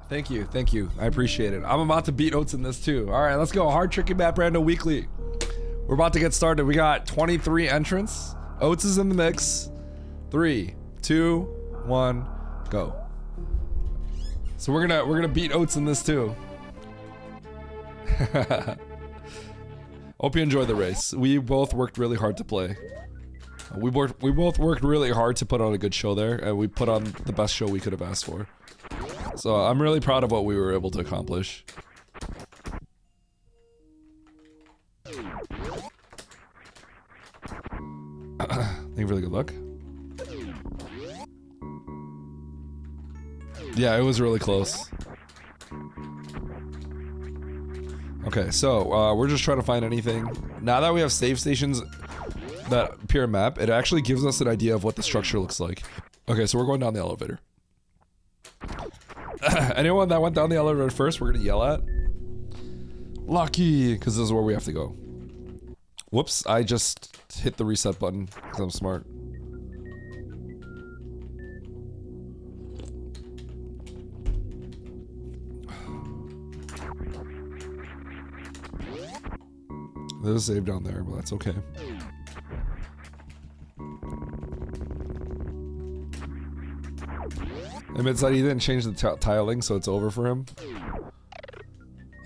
Thank you, thank you. I appreciate it. I'm about to beat Oats in this too. All right, let's go. Hard Tricky Map Rando Weekly. We're about to get started. We got 23 entrants. Oats is in the mix. 3, 2, 1, go. So we're gonna beat Oats in this too. Hope you enjoy the race. We both worked really hard to play. We both worked really hard to put on a good show there, and we put on the best show we could have asked for. So I'm really proud of what we were able to accomplish. Thank you for the good luck. Yeah, it was really close. Okay, so we're just trying to find anything. Now that we have save stations that appear on map, it actually gives us an idea of what the structure looks like. Okay, so we're going down the elevator. Anyone that went down the elevator first, we're gonna yell at. Lucky, because this is where we have to go. Whoops, I just hit the reset button because I'm smart. There's a save down there, but that's okay. Emmett said he didn't change the tiling, so it's over for him.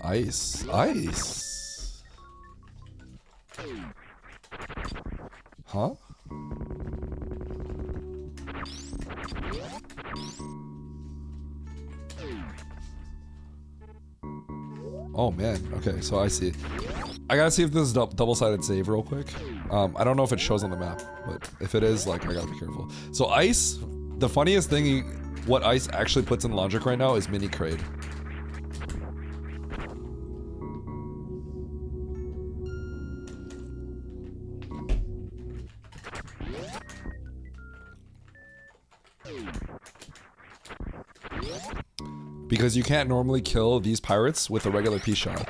Ice. Ice. Huh? Oh man, okay, so I see. I gotta see if this is double-sided save real quick. I don't know if it shows on the map, but if it is, like, I gotta be careful. So ice, the funniest thing, what ice actually puts in logic right now is mini Crate. Because you can't normally kill these pirates with a regular P shot.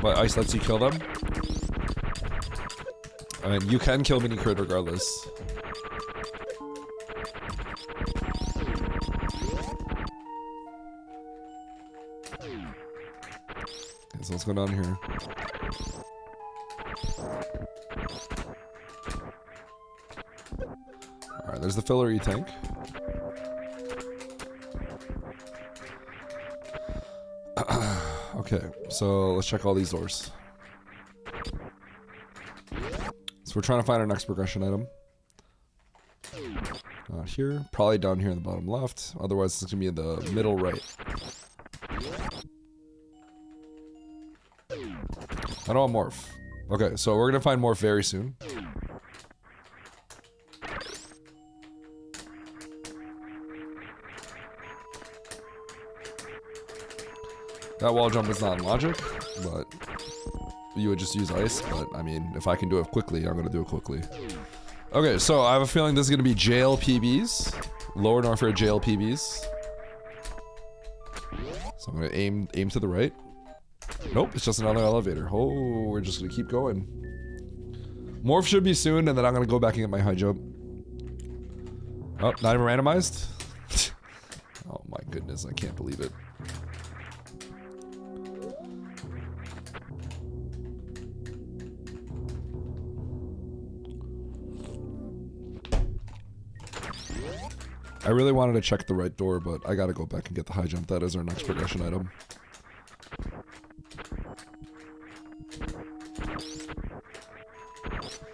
But ice lets you kill them. I mean, you can kill mini Crate regardless. Okay, so let's go down here. Alright, there's the filler E-tank. Okay, so let's check all these doors. So we're trying to find our next progression item. Not here, probably down here in the bottom left. Otherwise, it's gonna be in the middle right. I don't want morph. Okay, so we're gonna find morph very soon. That wall jump is not in logic, but you would just use ice. But I mean, if I can do it quickly, I'm gonna do it quickly. Okay, so I have a feeling this is gonna be jail PBs, lower Norfair jail PBs. So I'm gonna aim to the right. Nope, it's just another elevator. Oh, we're just gonna keep going. Morph should be soon, and then I'm gonna go back and get my high jump. Oh, not even randomized? Oh my goodness, I can't believe it. I really wanted to check the right door, but I gotta go back and get the high jump. That is our next progression item.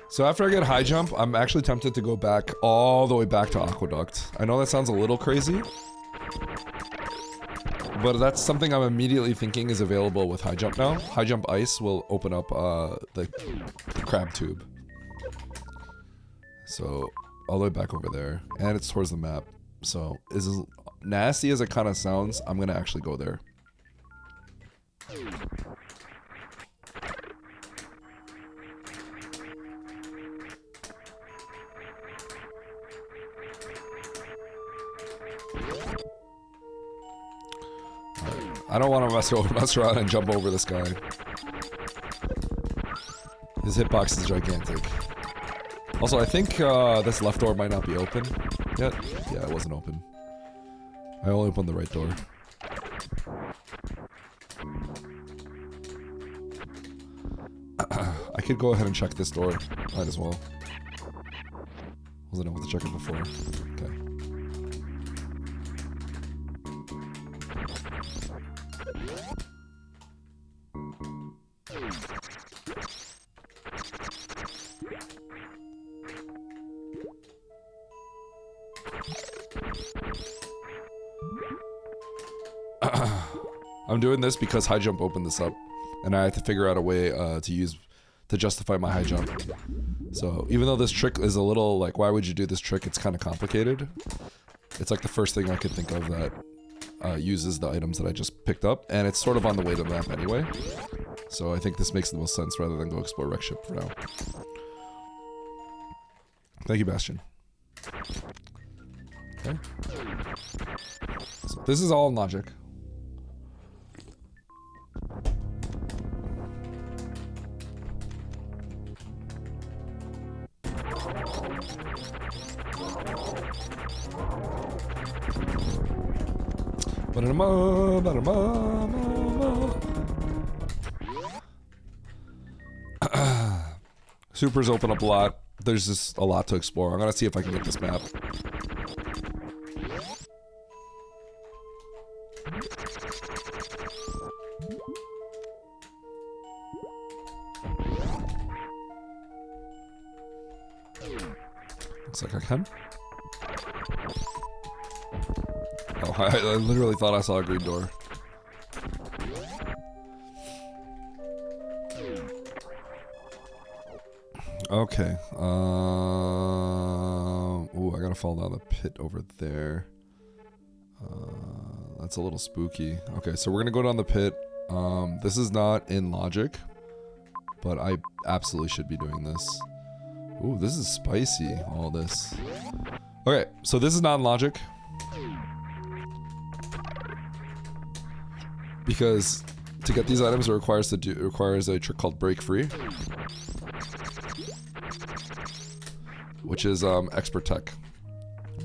So after I get high jump, I'm actually tempted to go back all the way back to Aqueduct. I know that sounds a little crazy, but that's something I'm immediately thinking is available with high jump now. High jump ice will open up the crab tube. So all the way back over there, and it's towards the map. So as nasty as it kind of sounds, I'm gonna actually go there. I don't want to mess around and jump over this guy. His hitbox is gigantic. Also, I think this left door might not be open yet. Yeah, it wasn't open. I only opened the right door. I could go ahead and check this door. Might as well. Wasn't able to check it before. Okay. I'm doing this because high jump opened this up, and I have to figure out a way to justify my high jump. So even though this trick is a little like, why would you do this trick? It's kind of complicated. It's like the first thing I could think of that uses the items that I just picked up, and it's sort of on the way to the map anyway. So I think this makes the most sense rather than go explore wreck ship for now. Thank you, Bastion. Okay. So this is all in logic. Supers open up a lot. There's just a lot to explore. I'm gonna see if I can get this map. Looks like I can. Oh, I literally thought I saw a green door. Okay. Ooh, I gotta fall down the pit over there. That's a little spooky. Okay, so we're gonna go down the pit. This is not in logic, but I absolutely should be doing this. Ooh, this is spicy, all this. Okay, so this is not in logic. Because to get these items, it requires a trick called break free, which is expert tech.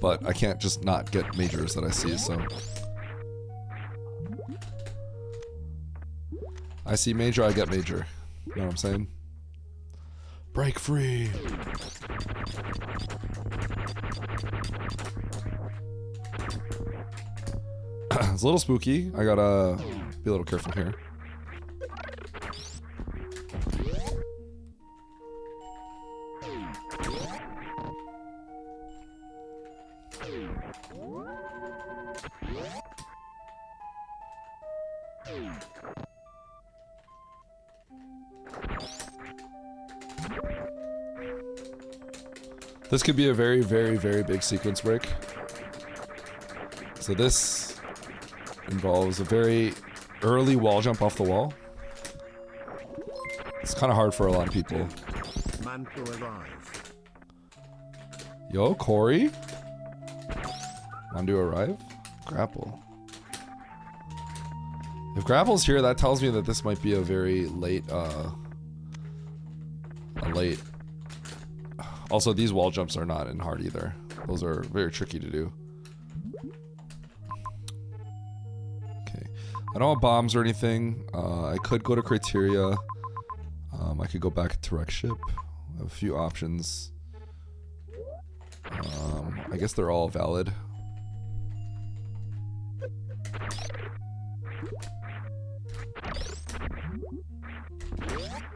But I can't just not get majors that I see, so I see major, I get major. You know what I'm saying? Break free. It's a little spooky. I gotta be a little careful here. This could be a very, very, very big sequence break. So this involves a very early wall jump off the wall. It's kind of hard for a lot of people. Yo, Corey. Want to arrive? Grapple. If Grapple's here, that tells me that this might be a very late, Also, these wall jumps are not in hard either. Those are very tricky to do. Okay. I don't have bombs or anything. I could go to Crateria. I could go back to wreck ship. I have a few options. I guess they're all valid.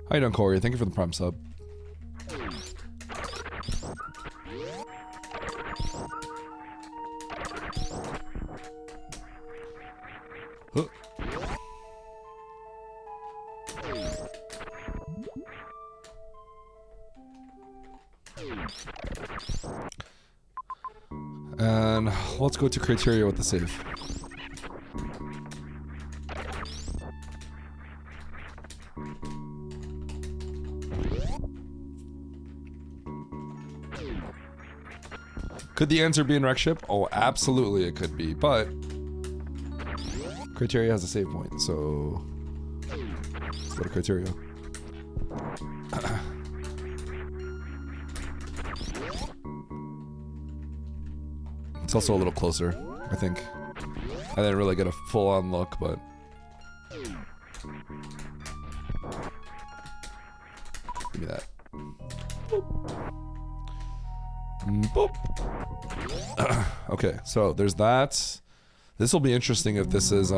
How you doing, Corey? Thank you for the prime sub. Huh. And let's go to Crateria with the save. Could the answer be in wreck ship? Oh, absolutely it could be, but Crateria has a save point, so let's go to Crateria. It's also a little closer, I think. I didn't really get a full-on look, but... Give me that. Boop. Boop. Okay, so there's that. This will be interesting if this is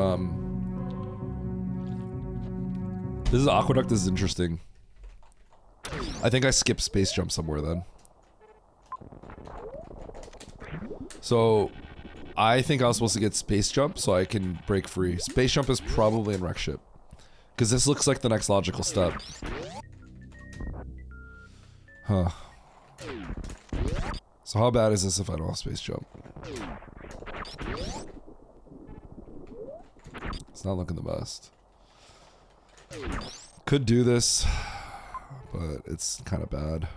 Aqueduct. This is interesting. I think I skipped Space Jump somewhere then. So I think I was supposed to get Space Jump so I can break free. Space Jump is probably in Wreck Ship, because this looks like the next logical step. Huh. So how bad is this if I don't have Space Jump? It's not looking the best. Could do this, but it's kind of bad.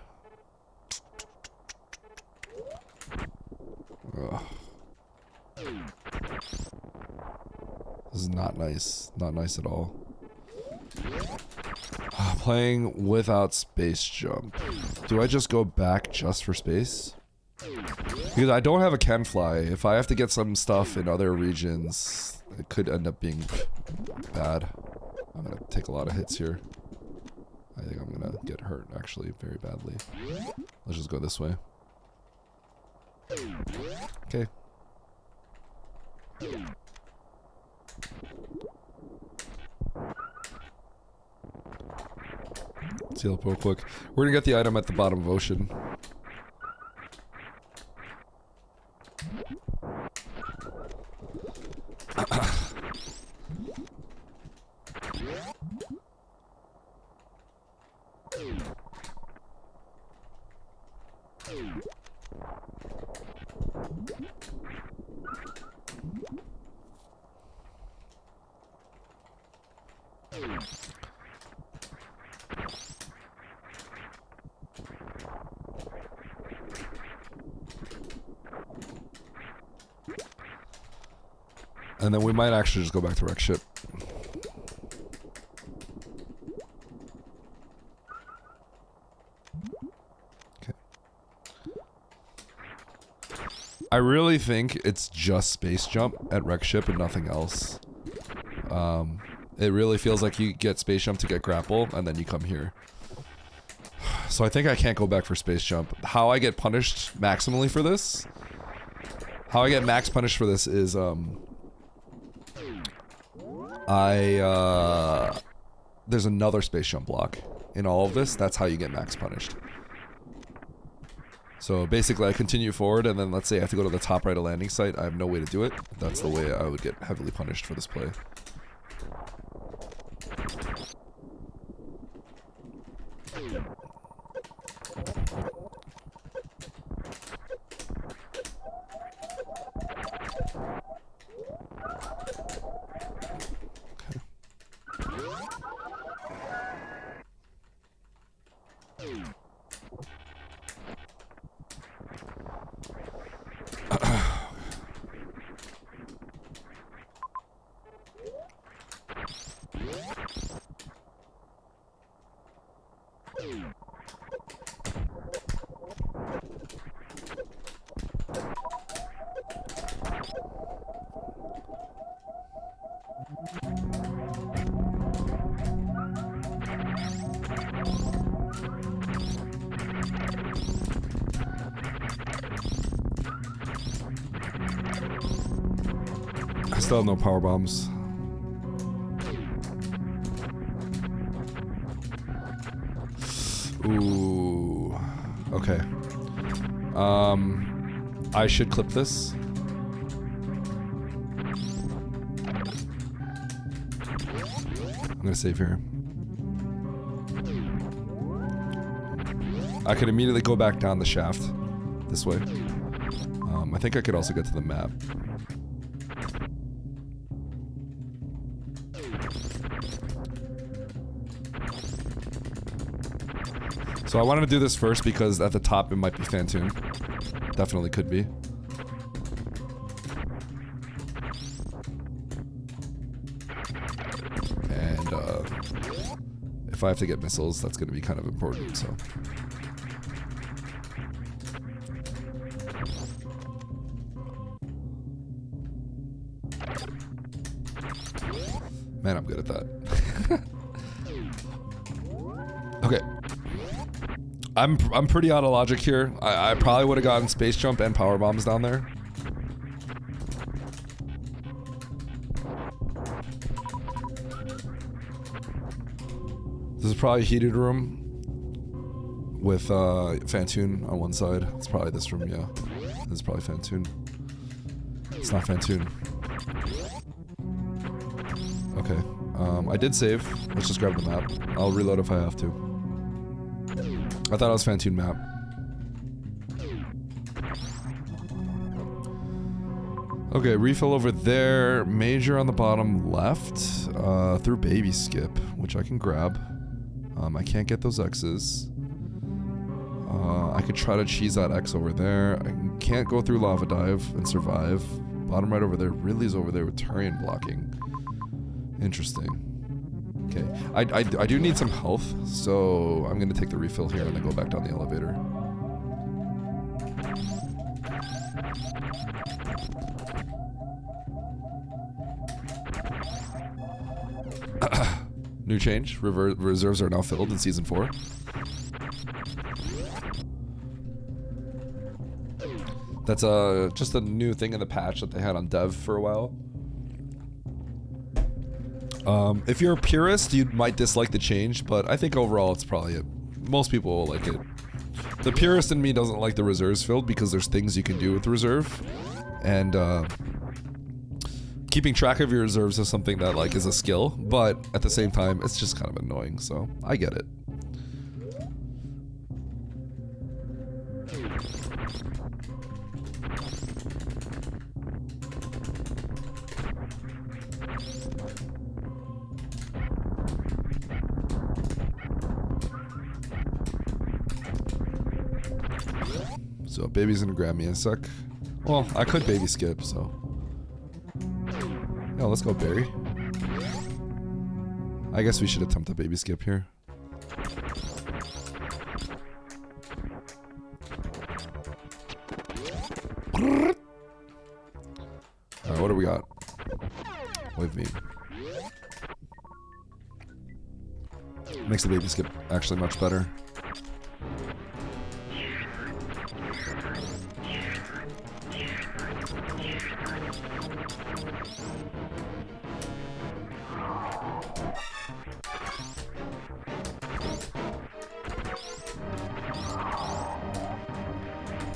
Ugh. This is not nice. Not nice at all. Playing without Space Jump. Do I just go back just for space? Because I don't have a Can Fly. If I have to get some stuff in other regions, it could end up being bad. I'm gonna take a lot of hits here. I think I'm gonna get hurt, actually, very badly. Let's just go this way. Okay. Let's heal up real quick. We're gonna get the item at the bottom of ocean. And then we might actually just go back to Wreck Ship. Okay. I really think it's just Space Jump at Wreck Ship and nothing else. It really feels like you get Space Jump to get grapple, and then you come here. So I think I can't go back for Space Jump. How I get punished maximally for this? How I get max punished for this is, there's another Space Jump block in all of this. That's how you get max punished. So basically I continue forward, and then let's say I have to go to the top right of landing site. I have no way to do it. That's the way I would get heavily punished for this play. I still have no power bombs. Ooh. Okay. I should clip this. I'm gonna save here. I could immediately go back down the shaft this way. I think I could also get to the map. So I wanted to do this first because at the top it might be Phantom. Definitely could be. And if I have to get missiles, that's going to be kind of important, so. Man, I'm good at that. Okay. I'm pretty out of logic here. I probably would have gotten space jump and power bombs down there. This is probably a heated room with Fantoon on one side. It's probably this room, yeah. This is probably Fantoon. It's not Fantoon. Okay. I did save. Let's just grab the map. I'll reload if I have to. I thought it was Fantoon map. Okay, refill over there. Major on the bottom left. Through baby skip, which I can grab. I can't get those X's. I could try to cheese that X over there. I can't go through lava dive and survive. Bottom right over there. Ridley's over there with Turian blocking. Interesting. Okay, I do need some health, so I'm gonna take the refill here and then go back down the elevator. New change. Reserves are now filled in Season 4. That's just a new thing in the patch that they had on dev for a while. If you're a purist, you might dislike the change, but I think overall it's probably most people will like it. The purist in me doesn't like the reserves filled because there's things you can do with reserve, and keeping track of your reserves is something that like is a skill, but at the same time it's just kind of annoying, so I get it. So baby's gonna grab me in a sec. Well, I could baby skip, so. Yeah, let's go Barry. I guess we should attempt a baby skip here. Alright, what do we got? Wave me. Makes the baby skip actually much better.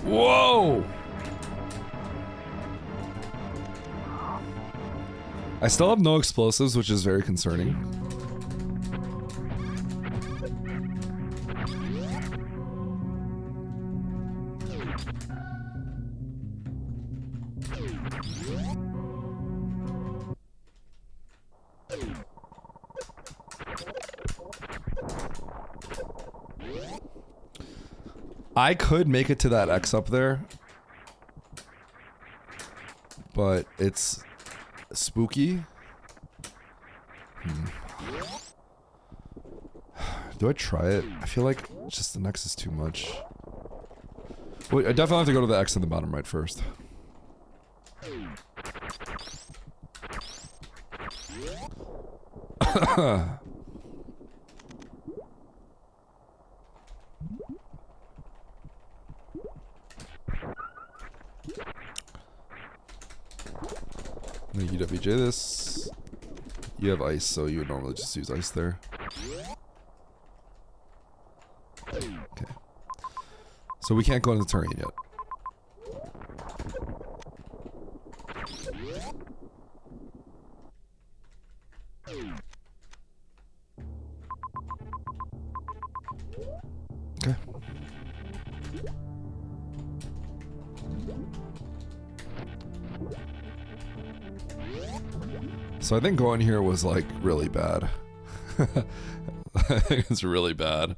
Whoa! I still have no explosives, which is very concerning. I could make it to that X up there, but it's spooky. Do I try it? I feel like just the X is too much. Wait, I definitely have to go to the X in the bottom right first. I'm gonna UWJ this. You have ice, so you would normally just use ice there. Okay. So we can't go into the terrain yet. Okay. So I think going here was like really bad. I think it's really bad.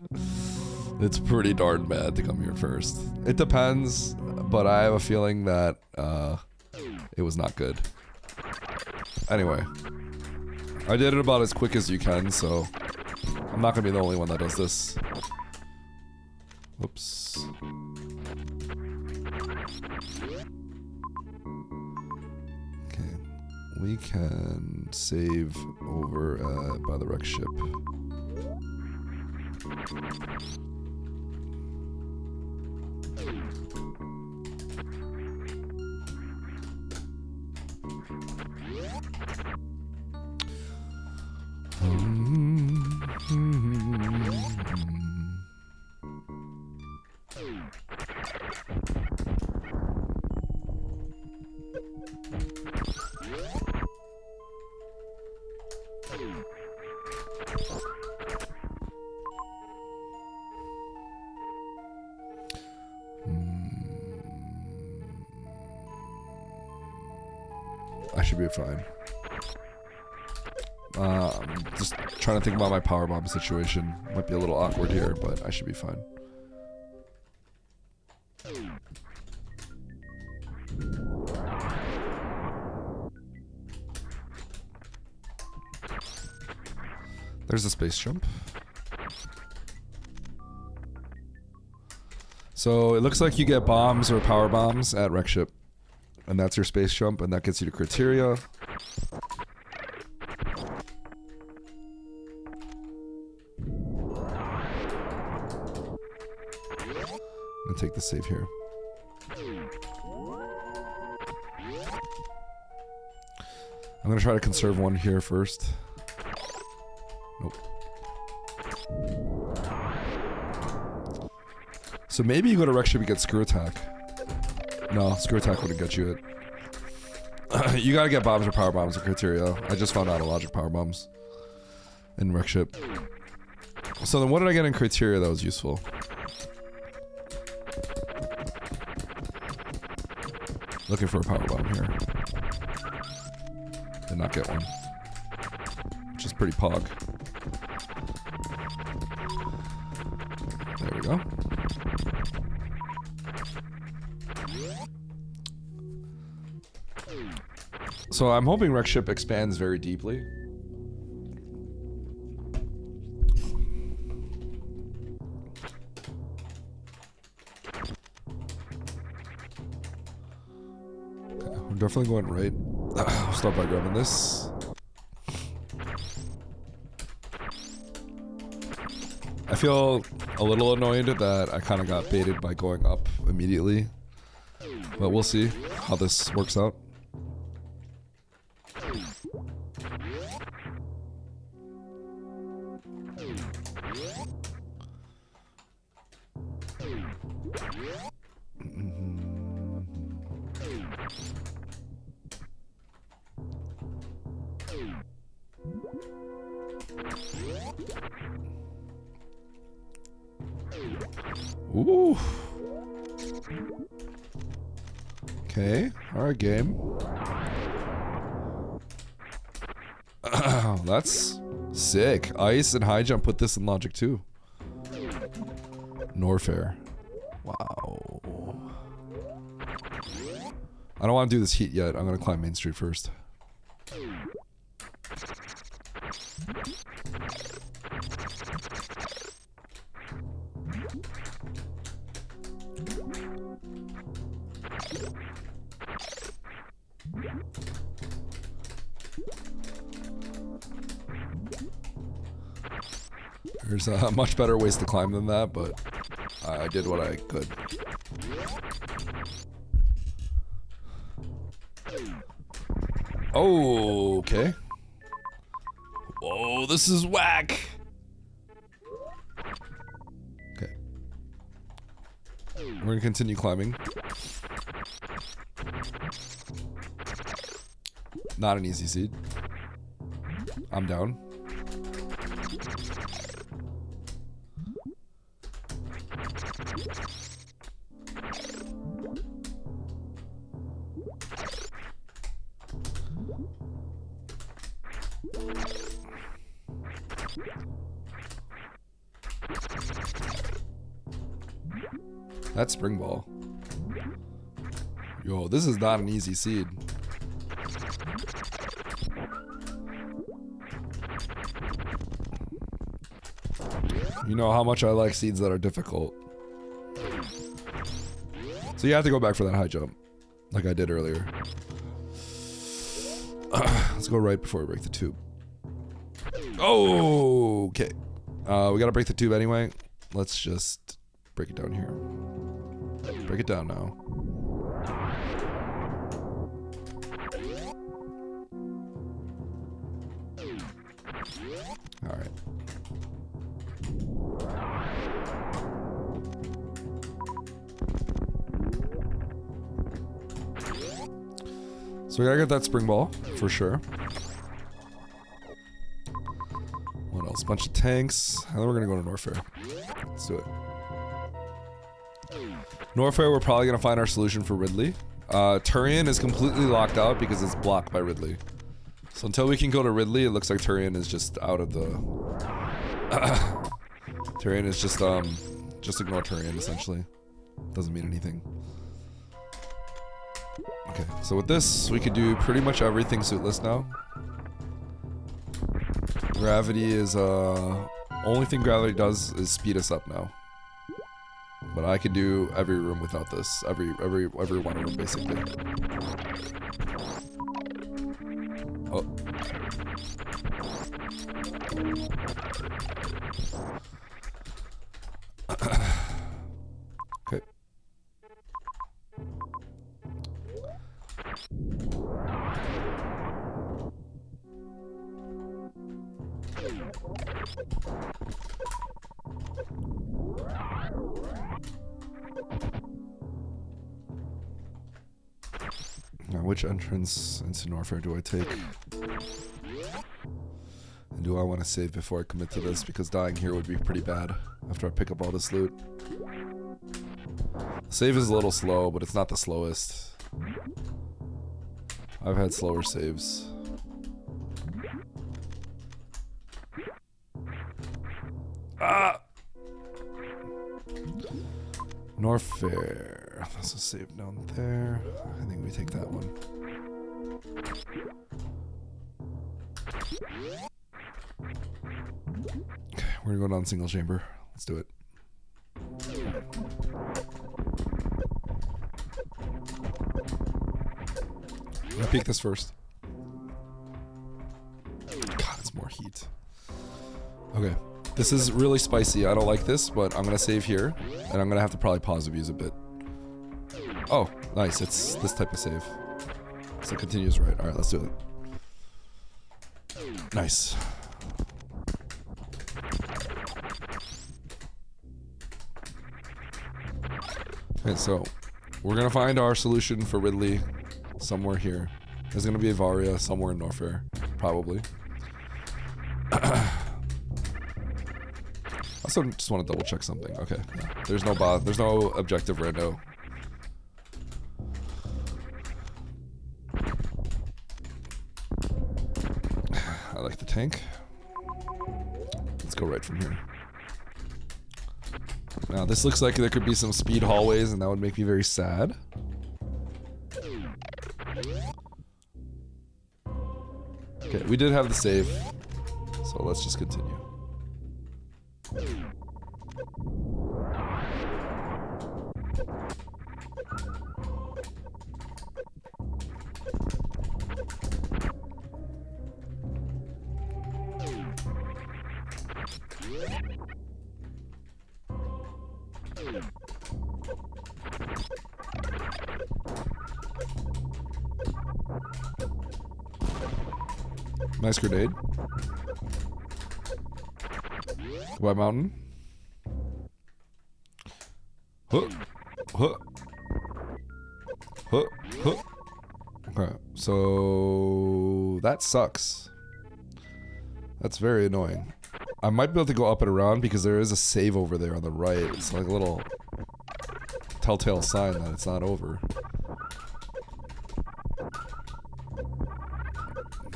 It's pretty darn bad to come here first. It depends, but I have a feeling that it was not good. Anyway, I did it about as quick as you can, so I'm not gonna be the only one that does this. Whoops. Okay, we can save over by the wreck ship. I should be fine. I'm just trying to think about my power bomb situation. Might be a little awkward here, but I should be fine. There's a space jump. So it looks like you get bombs or power bombs at wreck ship. And that's your space jump, and that gets you to Crateria. I'm gonna take the save here. I'm gonna try to conserve one here first. Nope. So maybe you go to wreck ship, you get screw attack. No, screw attack wouldn't get you it. You gotta get bombs or power bombs in Crateria. I just found out a logic power bombs in wreck ship. So then what did I get in Crateria that was useful? Looking for a power bomb here. Did not get one. Which is pretty pog. There we go. So I'm hoping wreck ship expands very deeply. Okay, we're definitely going right. I'll start by grabbing this. I feel a little annoyed that I kind of got baited by going up immediately. But we'll see how this works out. Ooh. Okay. Alright, game. That's sick. Ice and high jump put this in logic too. Norfair. Wow. I don't want to do this heat yet. I'm going to climb Main Street first. There's much better ways to climb than that, but I did what I could. Oh, okay. Whoa, this is whack. Okay. We're gonna continue climbing. Not an easy seed. I'm down. That spring ball. Yo, this is not an easy seed. You know how much I like seeds that are difficult. So you have to go back for that high jump, like I did earlier. Let's go right before we break the tube. Oh, okay. We gotta break the tube anyway. Let's just break it down here. Break it down now. All right. So we gotta get that spring ball for sure. What else? Bunch of tanks. And then we're gonna go to Norfair. Let's do it. Norfair, we're probably gonna find our solution for Ridley. Turian is completely locked out because it's blocked by Ridley. So until we can go to Ridley, it looks like Turian is just out of the... Turian is just ignore Turian, essentially. Doesn't mean anything. Okay, so with this, we could do pretty much everything suitless now. Gravity is, only thing gravity does is speed us up now. But I could do every room without this. Every one of them, basically. Oh. Okay. Now, which entrance into Norfair do I take? And do I want to save before I commit to this? Because dying here would be pretty bad after I pick up all this loot. Save is a little slow, but it's not the slowest. I've had slower saves. Ah! Norfair. That's a save down there. I think we take that one. Okay, we're gonna go down single chamber. Let's do it. I'm gonna peek this first. God, it's more heat. Okay. This is really spicy. I don't like this, but I'm gonna save here, and I'm gonna have to probably pause the views a bit. Oh, nice. It's this type of save. So it continues right. All right, let's do it. Nice. Okay, so we're gonna find our solution for Ridley somewhere here. There's gonna be a Varia somewhere in Norfair, probably. Also, just want to double check something. Okay, yeah. There's no bot. There's no objective rando. I like the tank. Let's go right from here. Now, this looks like there could be some speed hallways, and that would make me very sad. Okay, we did have the save, so let's just continue. Nice grenade. White Mountain. Huh. Huh. Huh. Huh. Okay, so that sucks. That's very annoying. I might be able to go up and around because there is a save over there on the right. It's like a little telltale sign that it's not over.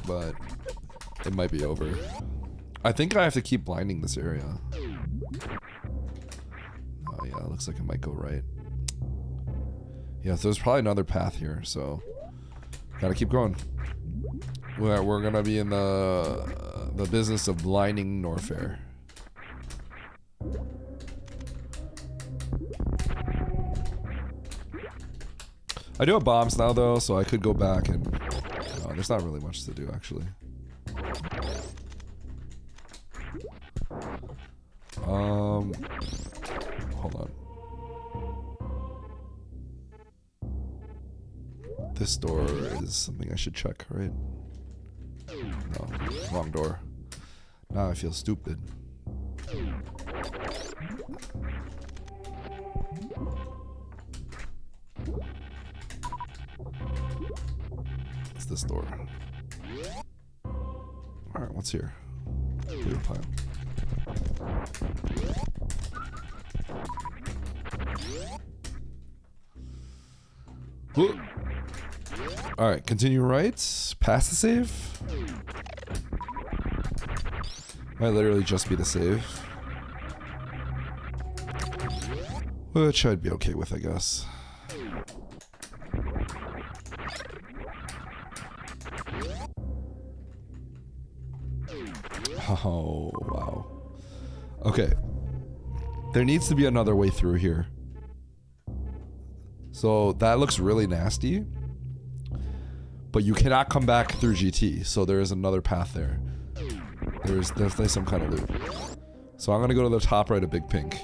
But it might be over. I think I have to keep blinding this area. Oh yeah, it looks like it might go right. Yeah, so there's probably another path here, so gotta keep going. We're gonna be in the business of blinding Norfair. I do have bombs now though, so I could go back and there's not really much to do, actually. Hold on. This door is something I should check, right? No, wrong door. Now I feel stupid. It's this door. Alright, what's here? Blue pile. Alright, continue right. Past the save. Might literally just be the save. Which I'd be okay with, I guess. Oh, wow. Okay. There needs to be another way through here. So that looks really nasty. But you cannot come back through GT, so there is another path there. There's definitely some kind of loop. So I'm gonna go to the top right of Big Pink.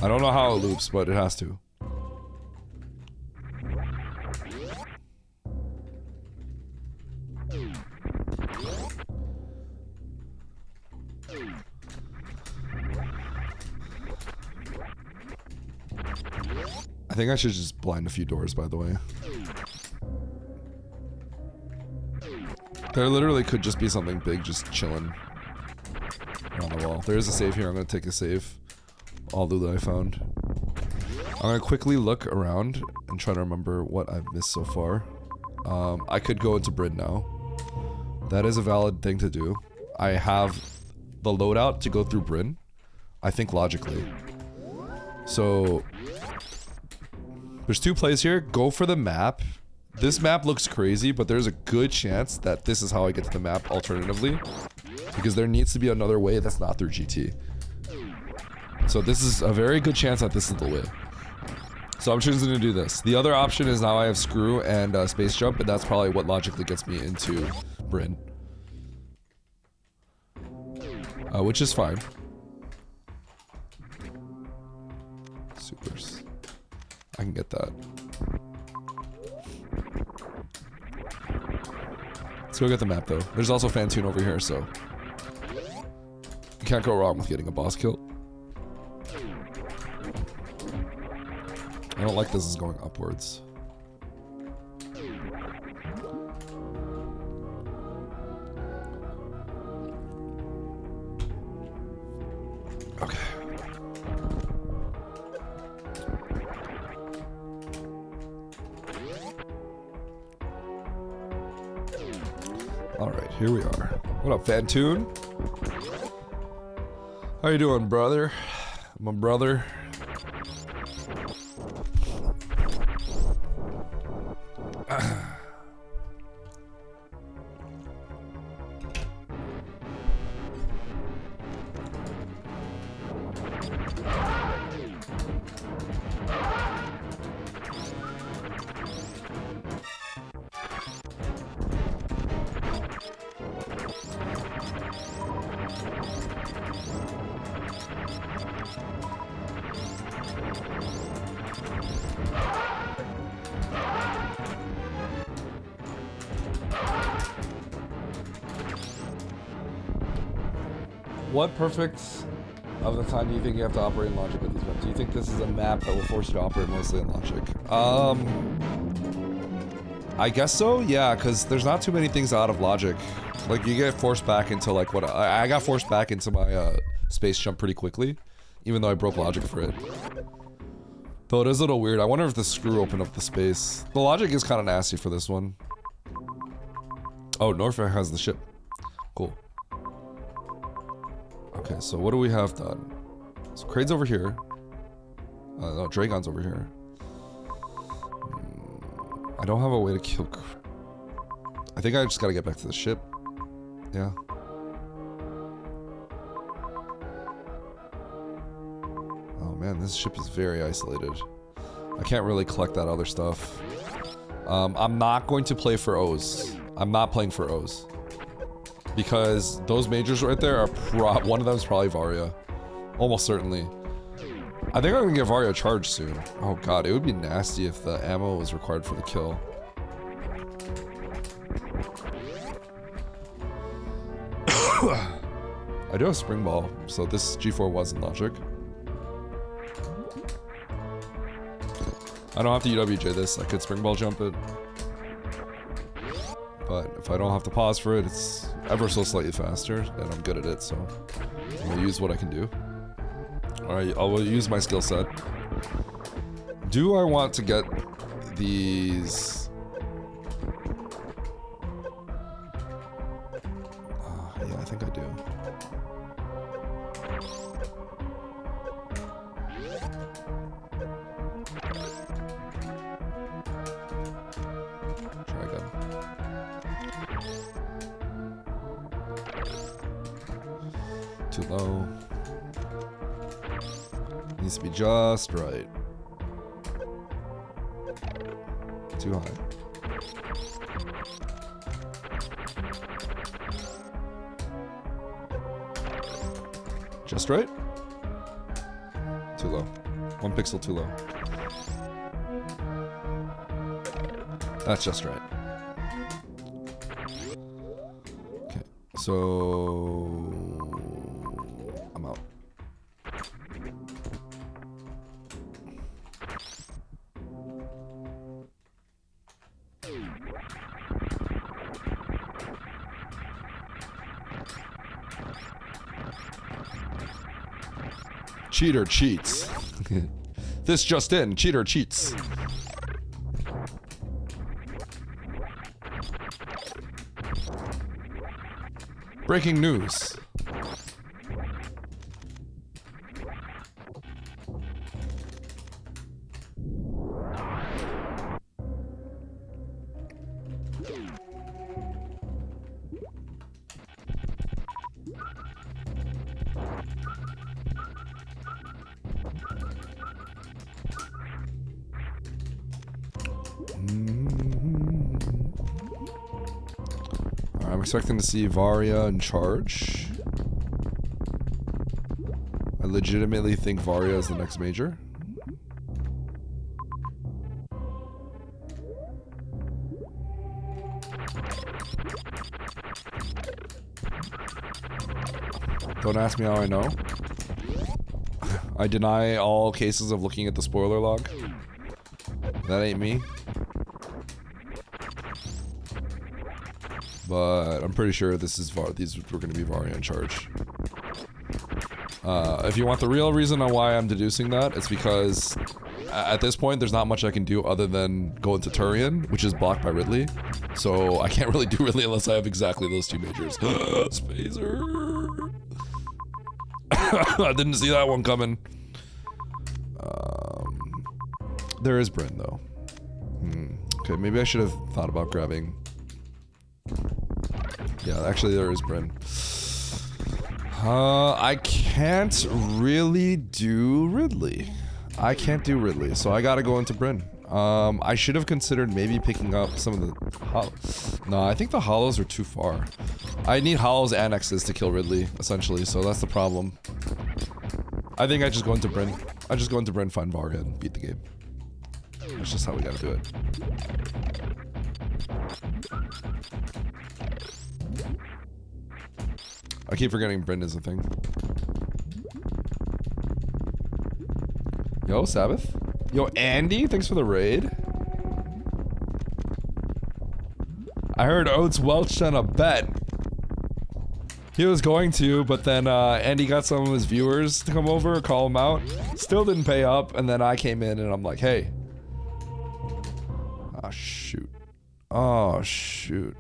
I don't know how it loops, but it has to. I think I should just blind a few doors, by the way. There literally could just be something big just chilling on the wall. There is a save here. I'm going to take a save. All loot that I found. I'm going to quickly look around and try to remember what I've missed so far. I could go into Bryn now. That is a valid thing to do. I have the loadout to go through Bryn. I think logically. So there's two plays here. Go for the map. This map looks crazy, but there's a good chance that this is how I get to the map alternatively. Because there needs to be another way that's not through GT. So this is a very good chance that this is the way. So I'm choosing to do this. The other option is now I have Screw and Space Jump, and that's probably what logically gets me into Bryn. Which is fine. Supers. I can get that. Let's go get the map though. There's also Fantoon over here, so you can't go wrong with getting a boss kill. I don't like this is going upwards. Okay. Alright, here we are. What up, Fantoon? How you doing, brother? My brother. What perfect of the time do you think you have to operate in logic with these maps? Do you think this is a map that will force you to operate mostly in logic? I guess so, yeah, because there's not too many things out of logic. Like, you get forced back into, like, what I got forced back into my space jump pretty quickly, even though I broke logic for it. Though it is a little weird. I wonder if the Screw opened up the space. The logic is kind of nasty for this one. Oh, Norfair has the ship. Cool. Okay, so what do we have done? So Kraid's over here. No, Dragon's over here. I don't have a way to kill... I think I just gotta get back to the ship. Yeah. Oh man, this ship is very isolated. I can't really collect that other stuff. I'm not going to play for O's. I'm not playing for O's. Because those majors right there are one of them is probably Varia. Almost certainly. I think I'm gonna get Varia charged soon. Oh god, it would be nasty if the ammo was required for the kill. I do have Spring Ball, so this G4 was in logic. I don't have to UWJ this, I could Spring Ball jump it. But if I don't have to pause for it, it's ever so slightly faster, and I'm good at it, so I'm gonna use what I can do. Alright, I will use my skill set. Do I want to get these... yeah, I think I do. Try again. Too low. Needs to be just right. Too high. Just right? Too low. 1 pixel too low. That's just right. Okay, so I'm out. Cheater cheats. This just in, cheater cheats. Breaking news. I'm expecting to see Varia in charge. I legitimately think Varia is the next major. Don't ask me how I know. I deny all cases of looking at the spoiler log. That ain't me. But I'm pretty sure this is these were going to be Varia in charge. If you want the real reason on why I'm deducing that, it's because at this point there's not much I can do other than go into Turian, which is blocked by Ridley. So I can't really do Ridley unless I have exactly those two majors. Spazer. I didn't see that one coming. There is Bryn though. Okay, maybe I should have thought about grabbing. Yeah, actually there is Bryn. I can't really do Ridley. I can't do Ridley, so I gotta go into Bryn. I should have considered maybe picking up some of the no, I think the hollows are too far. I need hollows and X's to kill Ridley, essentially, so that's the problem. I think I just go into Bryn. I just go into Bryn, find Varia, and beat the game. That's just how we gotta do it. I keep forgetting Bryn is a thing. Yo, Sabbath. Yo, Andy, thanks for the raid. I heard Oates welched on a bet. He was going to, but then Andy got some of his viewers to come over, call him out. Still didn't pay up, and then I came in and I'm like, hey. Oh, shoot. Oh, shoot.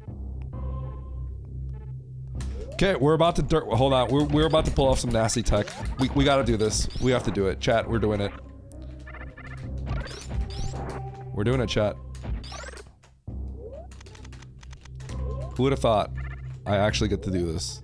Okay, we're about to hold on. We're about to pull off some nasty tech. We gotta do this. We have to do it. Chat, we're doing it. We're doing it, chat. Who would have thought I actually get to do this?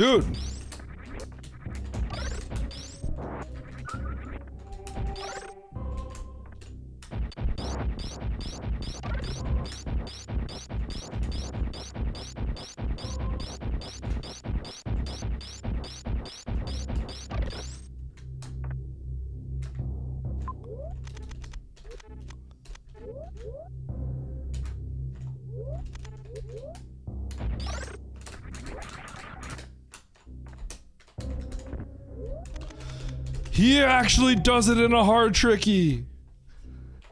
Dude. He actually does it in a hard tricky.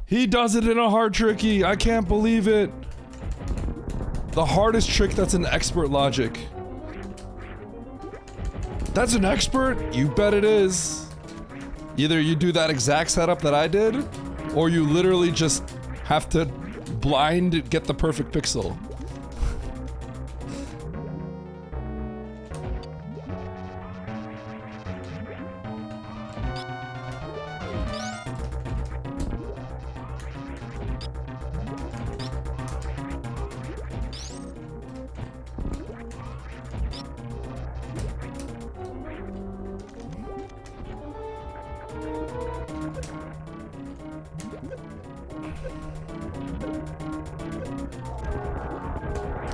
He does it in a hard tricky. I can't believe it. The hardest trick that's an expert logic. That's an expert? You bet it is. Either you do that exact setup that I did, or you literally just have to blind get the perfect pixel.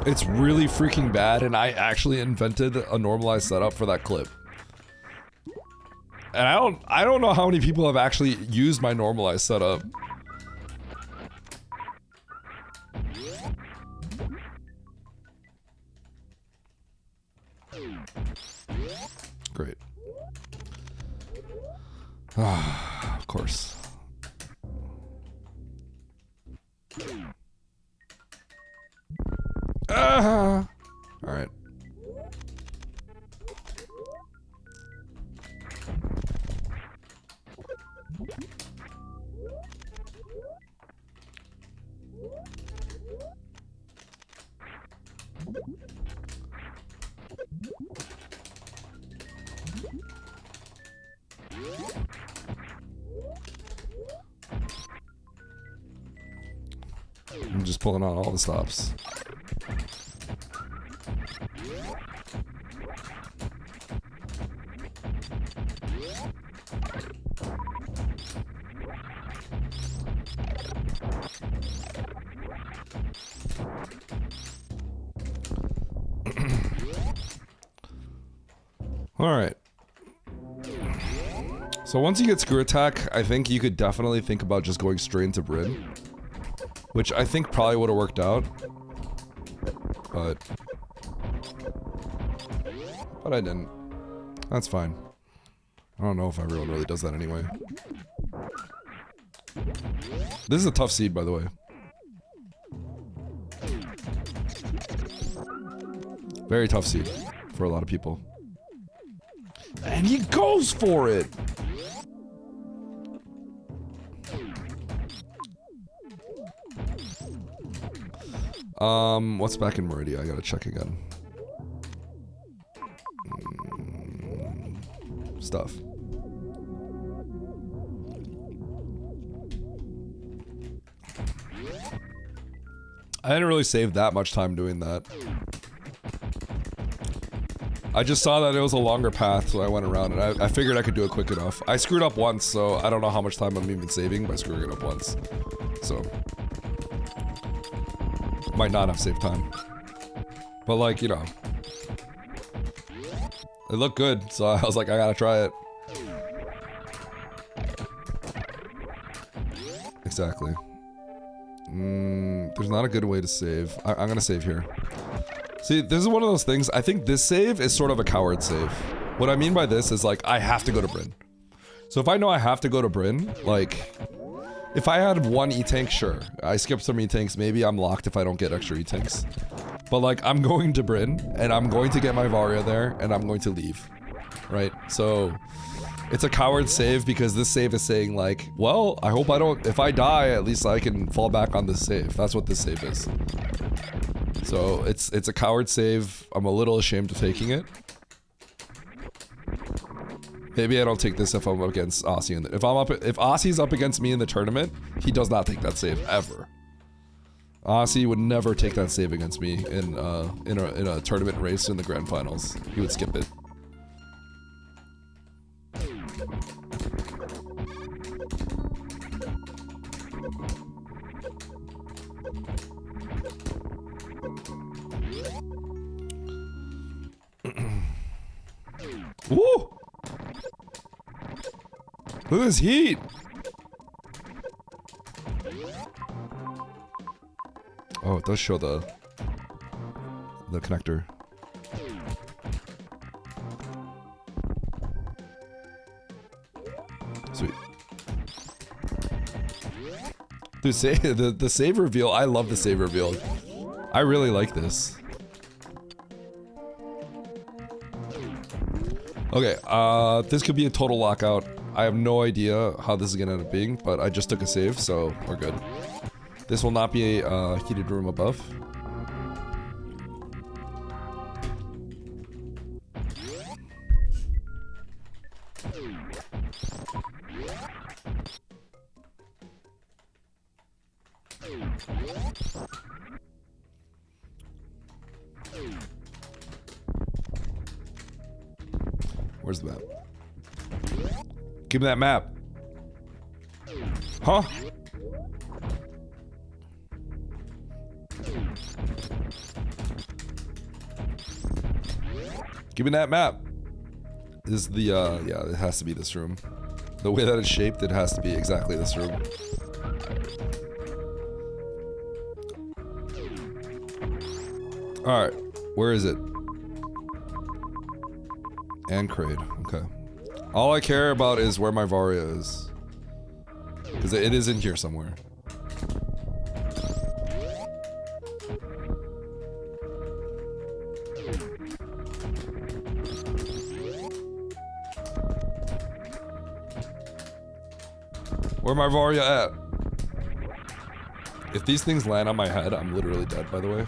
It's really freaking bad, and I actually invented a normalized setup for that clip. And I don't know how many people have actually used my normalized setup. Great. Of course. All right. I'm just pulling on all the stops. Alright. So once you get screw attack, I think you could definitely think about just going straight into Bryn. Which I think probably would have worked out. But I didn't. That's fine. I don't know if everyone really does that anyway. This is a tough seed, by the way. Very tough seed for a lot of people. And he goes for it! What's back in Meridia? I gotta check again. Stuff. I didn't really save that much time doing that. I just saw that it was a longer path, so I went around and I figured I could do it quick enough. I screwed up once, so I don't know how much time I'm even saving by screwing it up once. So might not have saved time. But like, you know. It looked good, so I was like, I gotta try it. Exactly. There's not a good way to save. I'm gonna save here. See, this is one of those things, I think this save is sort of a coward save. What I mean by this is like, I have to go to Bryn. So if I know I have to go to Bryn, like, if I had one E-tank, sure. I skipped some E-tanks, maybe I'm locked if I don't get extra E-tanks. But like, I'm going to Bryn, and I'm going to get my Varia there, and I'm going to leave. Right? So, it's a coward save because this save is saying like, well, I hope I don't, if I die, at least I can fall back on this save. That's what this save is. So, it's a coward save. I'm a little ashamed of taking it. Maybe I don't take this if I'm up against Aussie. If Aussie's up against me in the tournament, he does not take that save, ever. Aussie would never take that save against me in a tournament race in the grand finals. He would skip it. Woo! Look at this heat! Oh, it does show the connector. Sweet. Dude, say the save reveal. I love the save reveal. I really like this. Okay, this could be a total lockout. I have no idea how this is gonna end up being, but I just took a save, so we're good. This will not be a heated room above. Where's the map? Give me that map. Huh? Give me that map. This is the, yeah, it has to be this room. The way that it's shaped, it has to be exactly this room. Alright, where is it? And Crade, okay. All I care about is where my Varia is. Because it is in here somewhere. Where my Varia at? If these things land on my head, I'm literally dead, by the way.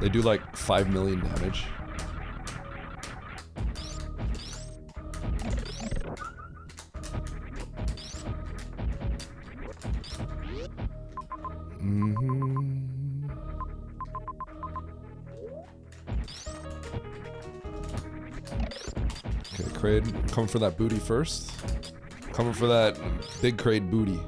They do like 5 million damage. Okay, Crade, coming for that booty first. Coming for that big Crade booty.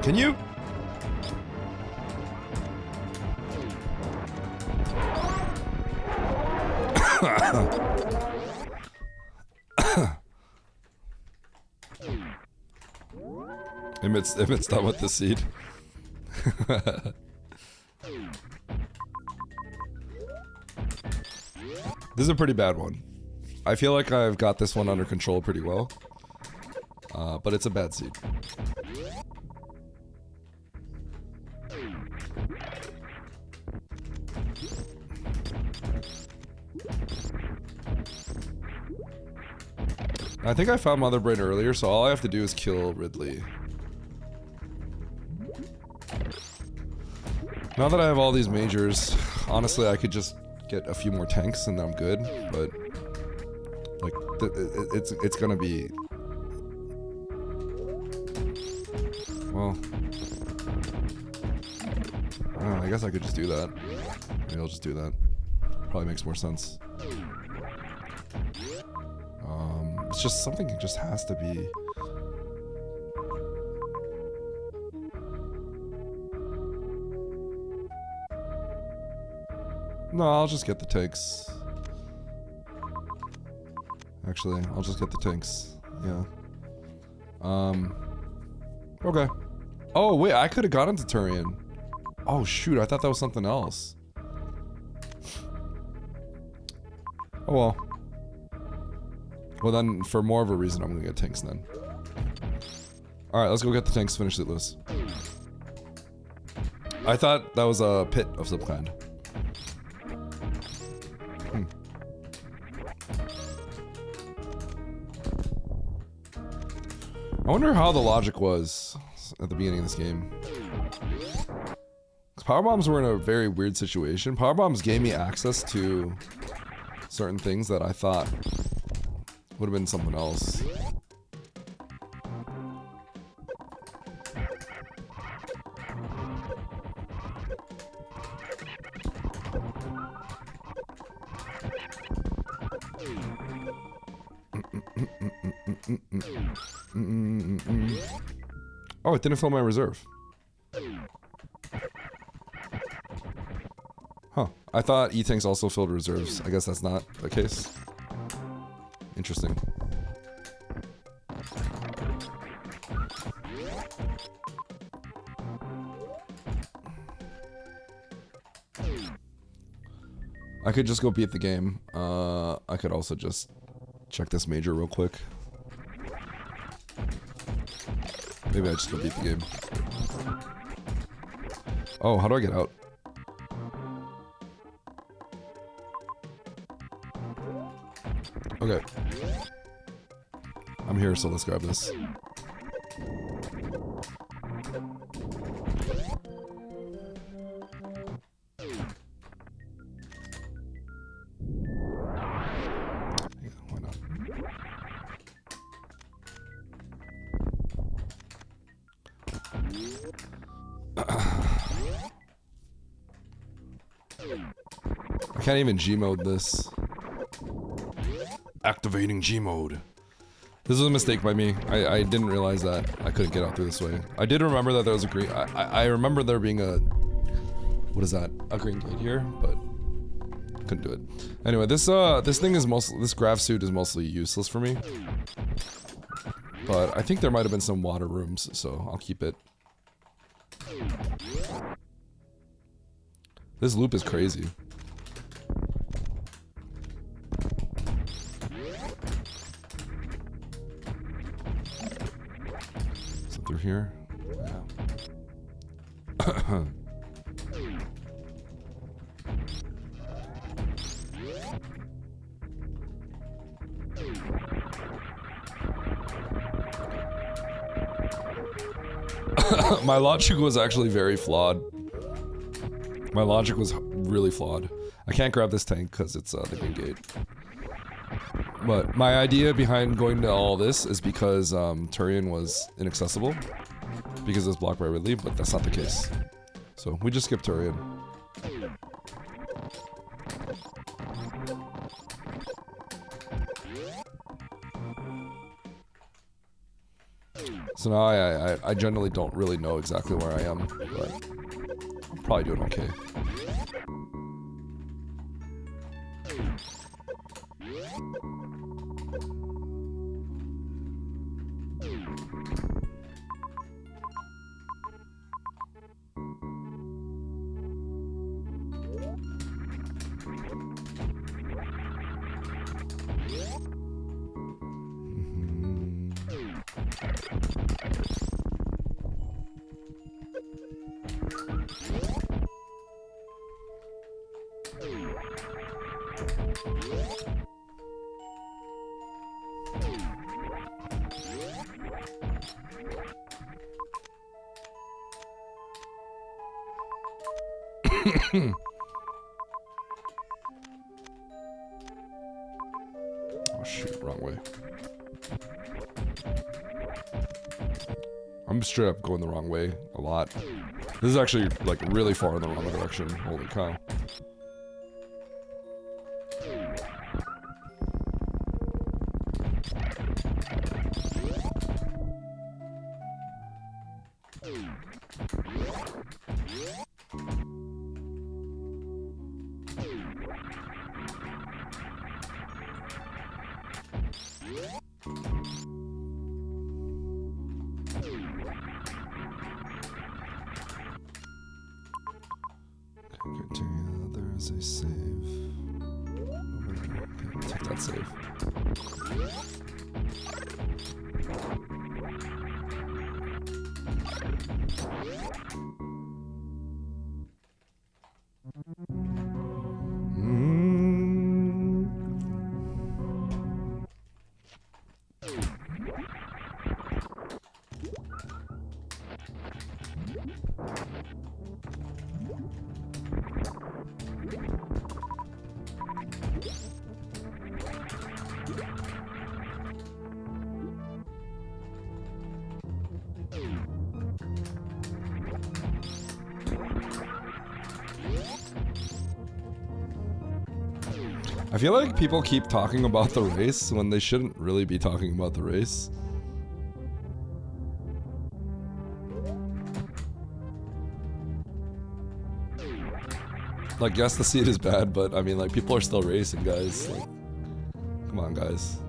Can you? Emmett's done with the seed. This is a pretty bad one. I feel like I've got this one under control pretty well. But it's a bad seed. I think I found Mother Brain earlier, so all I have to do is kill Ridley. Now that I have all these majors, honestly, I could just get a few more tanks and I'm good, but like, it's gonna be... Well... I guess I could just do that. Maybe I'll just do that. Probably makes more sense. It's just something that just has to be... No, I'll just get the tanks. Actually, I'll just get the tanks. Yeah. Okay. Oh, wait, I could have gotten to Turian. Oh, shoot, I thought that was something else. Oh, well. Well, then, for more of a reason, I'm gonna get tanks then. Alright, let's go get the tanks, finish it loose. I thought that was a pit of some kind. I wonder how the logic was at the beginning of this game. Because power bombs were in a very weird situation. Power bombs gave me access to certain things that I thought would have been something else. Oh, it didn't fill my reserve. Huh. I thought E-tanks also filled reserves. I guess that's not the case. Interesting. I could just go beat the game. I could also just check this major real quick. Maybe I just go beat the game. Oh, how do I get out? Okay. I'm here, so let's grab this. Yeah, why not? I can't even G-mode this. Activating G-mode. This was a mistake by me. I didn't realize that I couldn't get out through this way. I did remember that there was a green... I remember there being a... What is that? A green gate here, but... Couldn't do it. Anyway, this thing is mostly... This grav suit is mostly useless for me. But I think there might have been some water rooms, so I'll keep it. This loop is crazy. Is it through here? Yeah. My logic was actually very flawed. My logic was really flawed. I can't grab this tank because it's the green gate. But my idea behind going to all this is because Turian was inaccessible. Because it's blocked by Ridley, but that's not the case. So we just skip Turian. So now I generally don't really know exactly where I am, but I'm probably doing okay. Oh shoot, wrong way. I'm straight up going the wrong way a lot. This is actually like really far in the wrong direction. Holy cow. Crateria, there is a save. Over there. Okay, take that save. I feel like people keep talking about the race when they shouldn't really be talking about the race. Like, yes, the seed is bad, but I mean, like, people are still racing, guys. Like, come on, guys.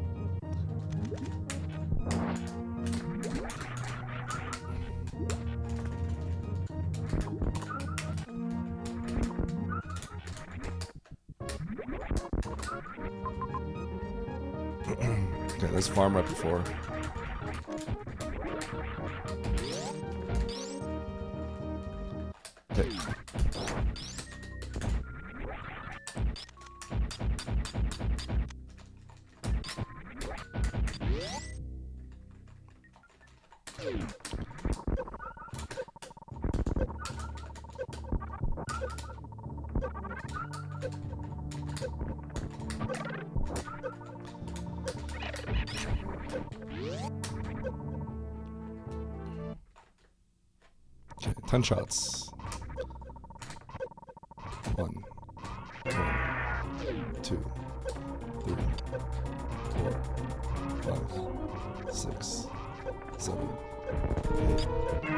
Okay, there's farm right before. Okay. Okay, 10 shots. 1, 2, 3, 4, 5, 6, 7, 8, 9.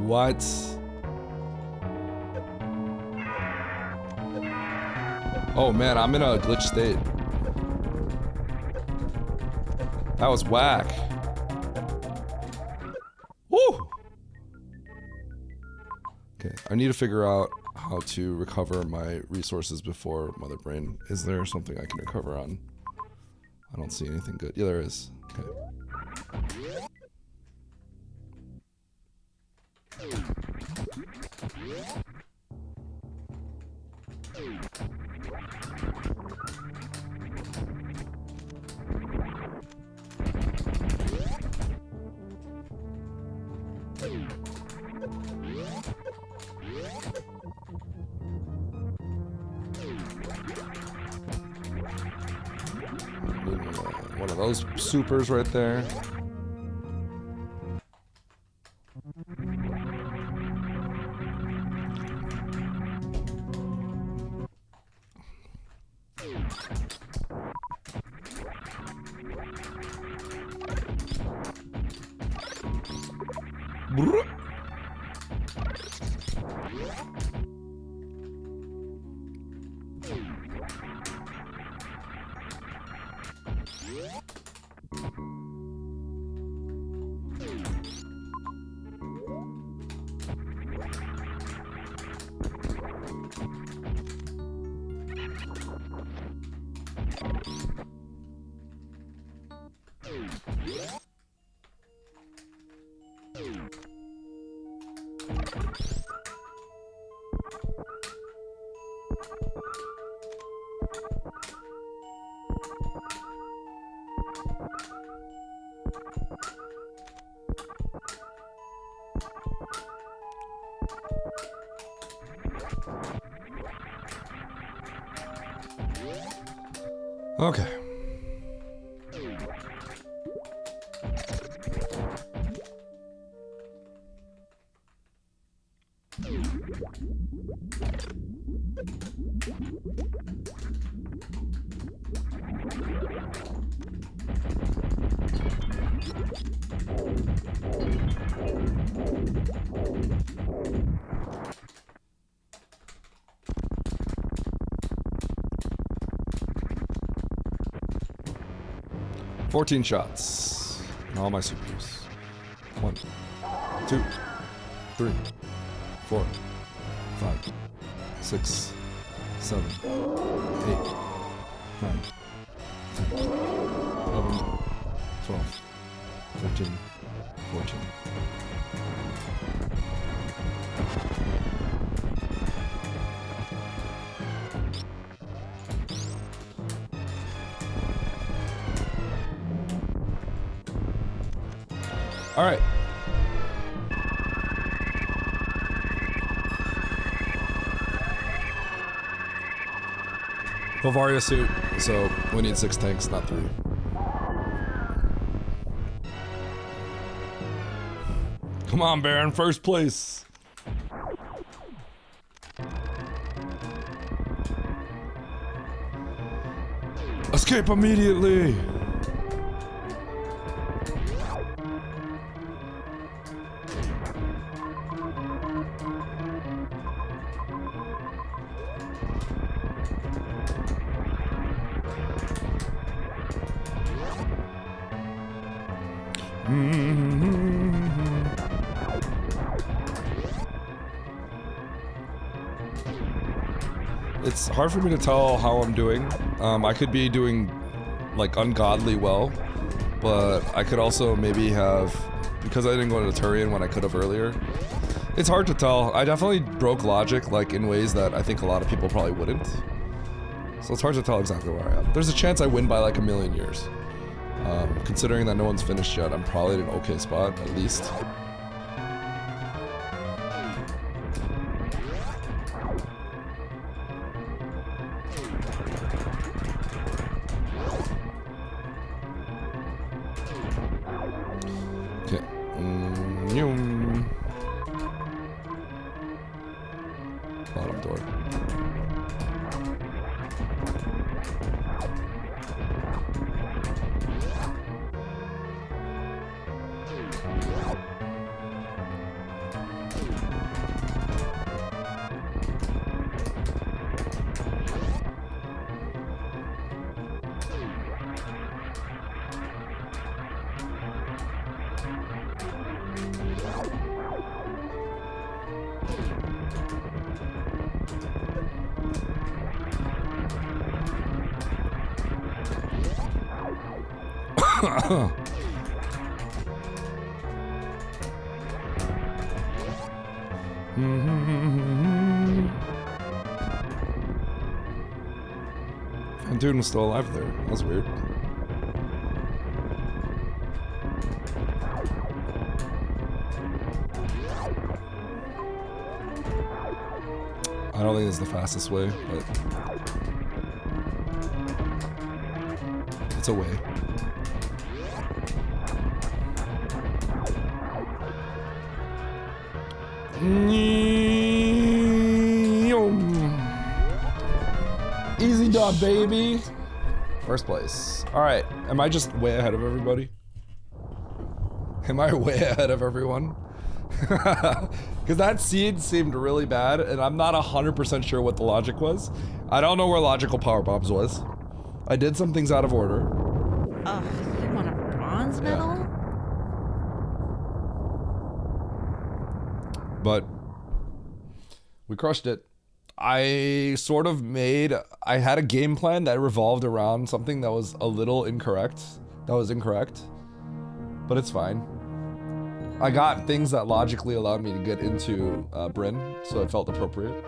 What? Oh man, I'm in a glitch state. That was whack. Woo! Okay, I need to figure out how to recover my resources before Mother Brain. Is there something I can recover on? I don't see anything good. Yeah, there is. Okay. One of those supers right there. Okay. 14 shots. And all my supers. 1, 2, 3, 4, 5, 6, 7, 8, 9, 10, 11, 12, 13, 14. All right. Bavaria suit, so we need 6 tanks, not 3. Come on, Baron, first place. Escape immediately. It's hard for me to tell how I'm doing. I could be doing like ungodly well, but I could also maybe have, because I didn't go to Turian when I could have earlier. It's hard to tell. I definitely broke logic like in ways that I think a lot of people probably wouldn't. So it's hard to tell exactly where I am. There's a chance I win by like a million years. Considering that no one's finished yet, I'm probably in an okay spot, at least. Okay. Bottom door. And dude was still alive there. That was weird. I don't think it's the fastest way, but it's a way. Easy dub, baby. First place. All right. Am I just way ahead of everybody? Am I way ahead of everyone? Because that seed seemed really bad, and I'm not 100% sure what the logic was. I don't know where logical power bombs was. I did some things out of order. Ugh, you want a bronze medal? Yeah. But we crushed it. I sort of I had a game plan that revolved around something that was a little incorrect. That was incorrect. But it's fine. I got things that logically allowed me to get into Bryn, so it felt appropriate.